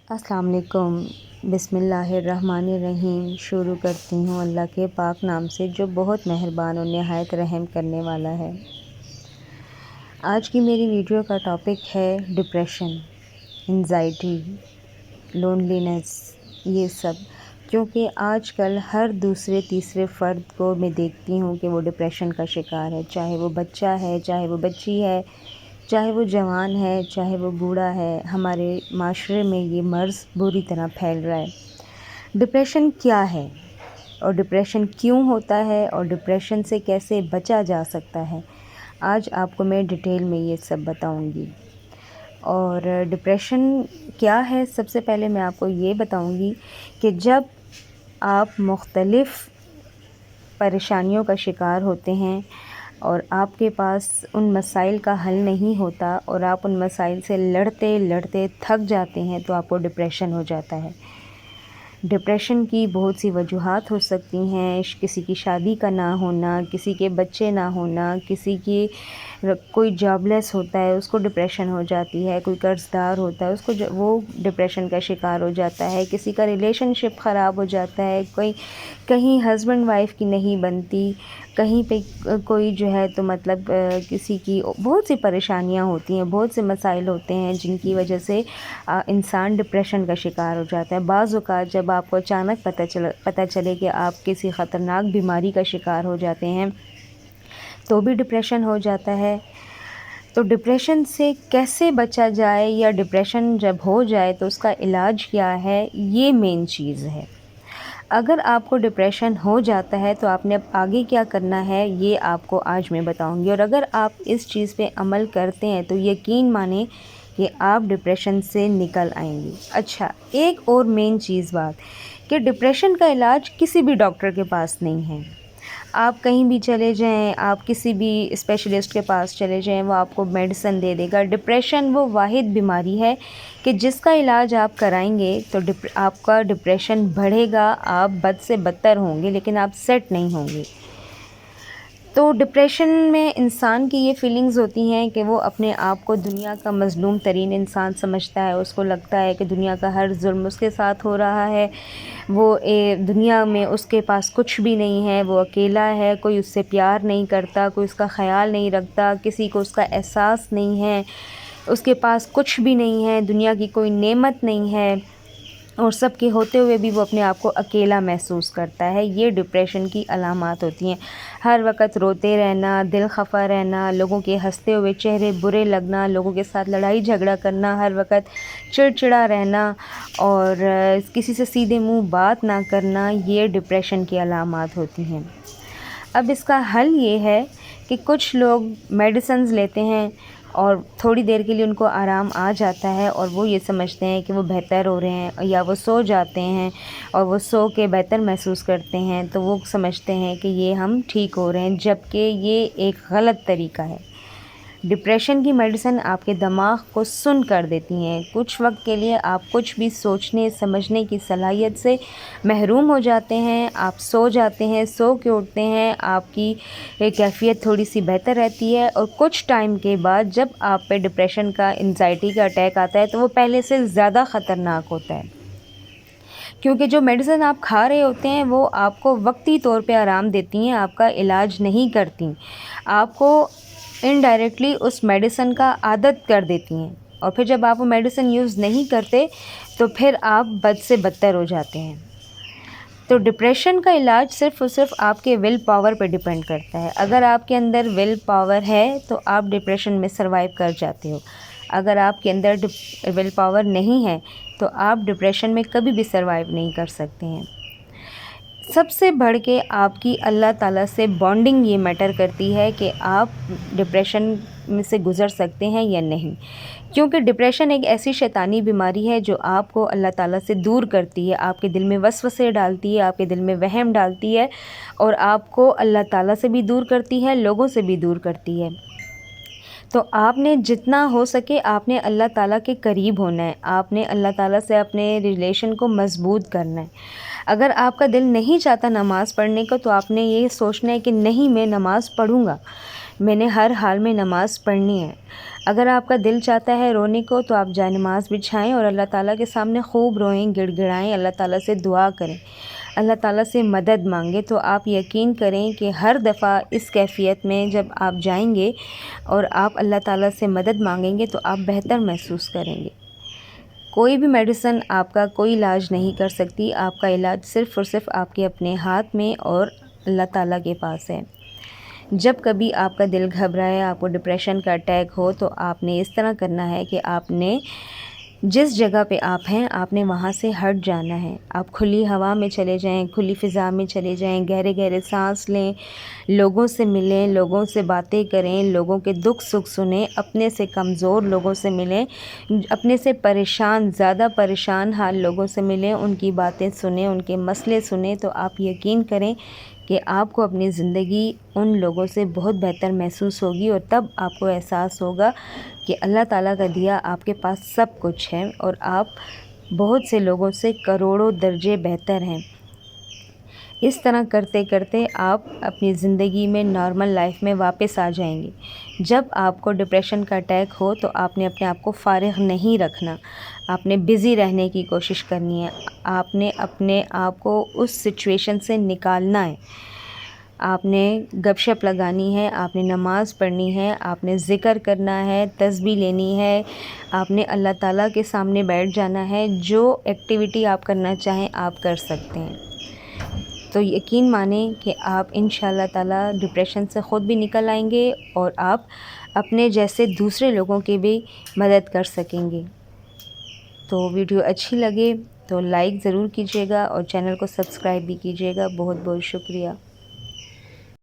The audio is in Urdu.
السلام علیکم۔ بسم اللہ الرحمن الرحیم۔ شروع کرتی ہوں اللہ کے پاک نام سے جو بہت مہربان اور نہایت رحم کرنے والا ہے۔ آج کی میری ویڈیو کا ٹاپک ہے ڈپریشن، انزائٹی، لونلینس، یہ سب، کیونکہ آج کل ہر دوسرے تیسرے فرد کو میں دیکھتی ہوں کہ وہ ڈپریشن کا شکار ہے، چاہے وہ بچہ ہے، چاہے وہ بچی ہے، چاہے وہ جوان ہے، چاہے وہ بوڑھا ہے۔ ہمارے معاشرے میں یہ مرض بری طرح پھیل رہا ہے۔ ڈپریشن کیا ہے اور ڈپریشن کیوں ہوتا ہے اور ڈپریشن سے کیسے بچا جا سکتا ہے، آج آپ کو میں ڈیٹیل میں یہ سب بتاؤں گی۔ اور ڈپریشن کیا ہے، سب سے پہلے میں آپ کو یہ بتاؤں گی کہ جب آپ مختلف پریشانیوں کا شکار ہوتے ہیں اور آپ کے پاس ان مسائل کا حل نہیں ہوتا اور آپ ان مسائل سے لڑتے لڑتے تھک جاتے ہیں تو آپ کو ڈپریشن ہو جاتا ہے۔ ڈپریشن کی بہت سی وجوہات ہو سکتی ہیں، کسی کی شادی کا نہ ہونا، کسی کے بچے نہ ہونا، کسی کی کوئی جاب لیس ہوتا ہے اس کو ڈپریشن ہو جاتی ہے، کوئی قرض دار ہوتا ہے اس کو وہ ڈپریشن کا شکار ہو جاتا ہے، کسی کا ریلیشن شپ خراب ہو جاتا ہے، کہیں ہسبینڈ وائف کی نہیں بنتی، کہیں پہ کوئی جو ہے تو مطلب کسی کی بہت سی پریشانیاں ہوتی ہیں، بہت سے مسائل ہوتے ہیں جن کی وجہ سے انسان ڈپریشن کا شکار ہو جاتا ہے۔ بعض اوقات جب آپ کو اچانک پتہ چلے کہ آپ کسی خطرناک بیماری کا شکار ہو جاتے ہیں تو بھی ڈپریشن ہو جاتا ہے۔ تو ڈپریشن سے کیسے بچا جائے یا ڈپریشن جب ہو جائے تو اس کا علاج کیا ہے، یہ مین چیز ہے۔ اگر آپ کو ڈپریشن ہو جاتا ہے تو آپ نے آگے کیا کرنا ہے یہ آپ کو آج میں بتاؤں گی، اور اگر آپ اس چیز پہ عمل کرتے ہیں تو یقین مانیں کہ آپ ڈپریشن سے نکل آئیں گے۔ اچھا، ایک اور مین چیز بات کہ ڈپریشن کا علاج کسی بھی ڈاکٹر کے پاس نہیں ہے۔ آپ کہیں بھی چلے جائیں، آپ کسی بھی اسپیشلسٹ کے پاس چلے جائیں، وہ آپ کو میڈیسن دے دے گا۔ ڈپریشن وہ واحد بیماری ہے کہ جس کا علاج آپ کرائیں گے تو آپ کا ڈپریشن بڑھے گا، آپ بد سے بدتر ہوں گے لیکن آپ سیٹ نہیں ہوں گے۔ تو ڈپریشن میں انسان کی یہ فیلنگز ہوتی ہیں کہ وہ اپنے آپ کو دنیا کا مظلوم ترین انسان سمجھتا ہے، اس کو لگتا ہے کہ دنیا کا ہر ظلم اس کے ساتھ ہو رہا ہے، وہ دنیا میں اس کے پاس کچھ بھی نہیں ہے، وہ اکیلا ہے، کوئی اس سے پیار نہیں کرتا، کوئی اس کا خیال نہیں رکھتا، کسی کو اس کا احساس نہیں ہے، اس کے پاس کچھ بھی نہیں ہے، دنیا کی کوئی نعمت نہیں ہے، اور سب کے ہوتے ہوئے بھی وہ اپنے آپ کو اکیلا محسوس کرتا ہے۔ یہ ڈپریشن کی علامات ہوتی ہیں۔ ہر وقت روتے رہنا، دل خفا رہنا، لوگوں کے ہنستے ہوئے چہرے برے لگنا، لوگوں کے ساتھ لڑائی جھگڑا کرنا، ہر وقت چڑچڑا رہنا اور کسی سے سیدھے منہ بات نہ کرنا، یہ ڈپریشن کی علامات ہوتی ہیں۔ اب اس کا حل یہ ہے کہ کچھ لوگ میڈیسنز لیتے ہیں اور تھوڑی دیر کے لیے ان کو آرام آ جاتا ہے اور وہ یہ سمجھتے ہیں کہ وہ بہتر ہو رہے ہیں، یا وہ سو جاتے ہیں اور وہ سو کے بہتر محسوس کرتے ہیں تو وہ سمجھتے ہیں کہ یہ ہم ٹھیک ہو رہے ہیں، جبکہ یہ ایک غلط طریقہ ہے۔ ڈپریشن کی میڈیسن آپ کے دماغ کو سن کر دیتی ہیں، کچھ وقت کے لیے آپ کچھ بھی سوچنے سمجھنے کی صلاحیت سے محروم ہو جاتے ہیں، آپ سو جاتے ہیں، سو کے اٹھتے ہیں، آپ کی کیفیت تھوڑی سی بہتر رہتی ہے، اور کچھ ٹائم کے بعد جب آپ پہ ڈپریشن کا انزائٹی کا اٹیک آتا ہے تو وہ پہلے سے زیادہ خطرناک ہوتا ہے، کیونکہ جو میڈیسن آپ کھا رہے ہوتے ہیں وہ آپ کو وقتی طور پہ آرام دیتی ہیں، آپ کا علاج نہیں کرتی، آپ کو انڈائریکٹلی اس میڈیسن کا عادت کر دیتی ہیں، اور پھر جب آپ وہ میڈیسن یوز نہیں کرتے تو پھر آپ بد سے بدتر ہو جاتے ہیں۔ تو ڈپریشن کا علاج صرف اور صرف آپ کے ول پاور پہ ڈیپینڈ کرتا ہے۔ اگر آپ کے اندر ول پاور ہے تو آپ ڈپریشن میں سروائیو کر جاتے ہو، اگر آپ کے اندر ول پاور نہیں ہے تو آپ ڈپریشن میں کبھی بھی سروائیو نہیں کر سکتے ہیں۔ سب سے بڑھ کے آپ کی اللہ تعالیٰ سے بانڈنگ یہ میٹر کرتی ہے کہ آپ ڈپریشن میں سے گزر سکتے ہیں یا نہیں، کیونکہ ڈپریشن ایک ایسی شیطانی بیماری ہے جو آپ کو اللہ تعالیٰ سے دور کرتی ہے، آپ کے دل میں وسوسے ڈالتی ہے، آپ کے دل میں وہم ڈالتی ہے، اور آپ کو اللہ تعالیٰ سے بھی دور کرتی ہے، لوگوں سے بھی دور کرتی ہے۔ تو آپ نے جتنا ہو سکے آپ نے اللہ تعالیٰ کے قریب ہونا ہے، آپ نے اللہ تعالیٰ سے اپنے ریلیشن کو مضبوط کرنا ہے۔ اگر آپ کا دل نہیں چاہتا نماز پڑھنے کو تو آپ نے یہ سوچنا ہے کہ نہیں، میں نماز پڑھوں گا، میں نے ہر حال میں نماز پڑھنی ہے۔ اگر آپ کا دل چاہتا ہے رونے کو تو آپ جائے نماز بچھائیں اور اللہ تعالیٰ کے سامنے خوب روئیں، گڑ گڑائیں، اللہ تعالیٰ سے دعا کریں، اللہ تعالیٰ سے مدد مانگیں۔ تو آپ یقین کریں کہ ہر دفعہ اس کیفیت میں جب آپ جائیں گے اور آپ اللہ تعالیٰ سے مدد مانگیں گے تو آپ بہتر محسوس کریں گے۔ کوئی بھی میڈیسن آپ کا کوئی علاج نہیں کر سکتی، آپ کا علاج صرف اور صرف آپ کے اپنے ہاتھ میں اور اللہ تعالیٰ کے پاس ہے۔ جب کبھی آپ کا دل گھبرائے، آپ کو ڈپریشن کا اٹیک ہو تو آپ نے اس طرح کرنا ہے کہ آپ نے جس جگہ پہ آپ ہیں آپ نے وہاں سے ہٹ جانا ہے۔ آپ کھلی ہوا میں چلے جائیں، کھلی فضا میں چلے جائیں، گہرے گہرے سانس لیں، لوگوں سے ملیں، لوگوں سے باتیں کریں، لوگوں کے دکھ سکھ سنیں، اپنے سے کمزور لوگوں سے ملیں، اپنے سے پریشان، زیادہ پریشان حال لوگوں سے ملیں، ان کی باتیں سنیں، ان کے مسئلے سنیں، تو آپ یقین کریں کہ آپ کو اپنی زندگی ان لوگوں سے بہت بہتر محسوس ہوگی، اور تب آپ کو احساس ہوگا کہ اللہ تعالیٰ کا دیا آپ کے پاس سب کچھ ہے اور آپ بہت سے لوگوں سے کروڑوں درجے بہتر ہیں۔ اس طرح کرتے کرتے آپ اپنی زندگی میں نارمل لائف میں واپس آ جائیں گے۔ جب آپ کو ڈپریشن کا اٹیک ہو تو آپ نے اپنے آپ کو فارغ نہیں رکھنا، آپ نے بزی رہنے کی کوشش کرنی ہے، آپ نے اپنے آپ کو اس سچویشن سے نکالنا ہے، آپ نے گپ شپ لگانی ہے، آپ نے نماز پڑھنی ہے، آپ نے ذکر کرنا ہے، تسبیح لینی ہے، آپ نے اللہ تعالیٰ کے سامنے بیٹھ جانا ہے۔ جو ایکٹیویٹی آپ کرنا چاہیں آپ کر سکتے ہیں۔ تو یقین مانیں کہ آپ انشاءاللہ تعالیٰ ڈپریشن سے خود بھی نکل آئیں گے اور آپ اپنے جیسے دوسرے لوگوں کی بھی مدد کر سکیں گے۔ تو ویڈیو اچھی لگے تو لائک ضرور کیجیے گا اور چینل کو سبسکرائب بھی کیجیے گا۔ بہت بہت شکریہ۔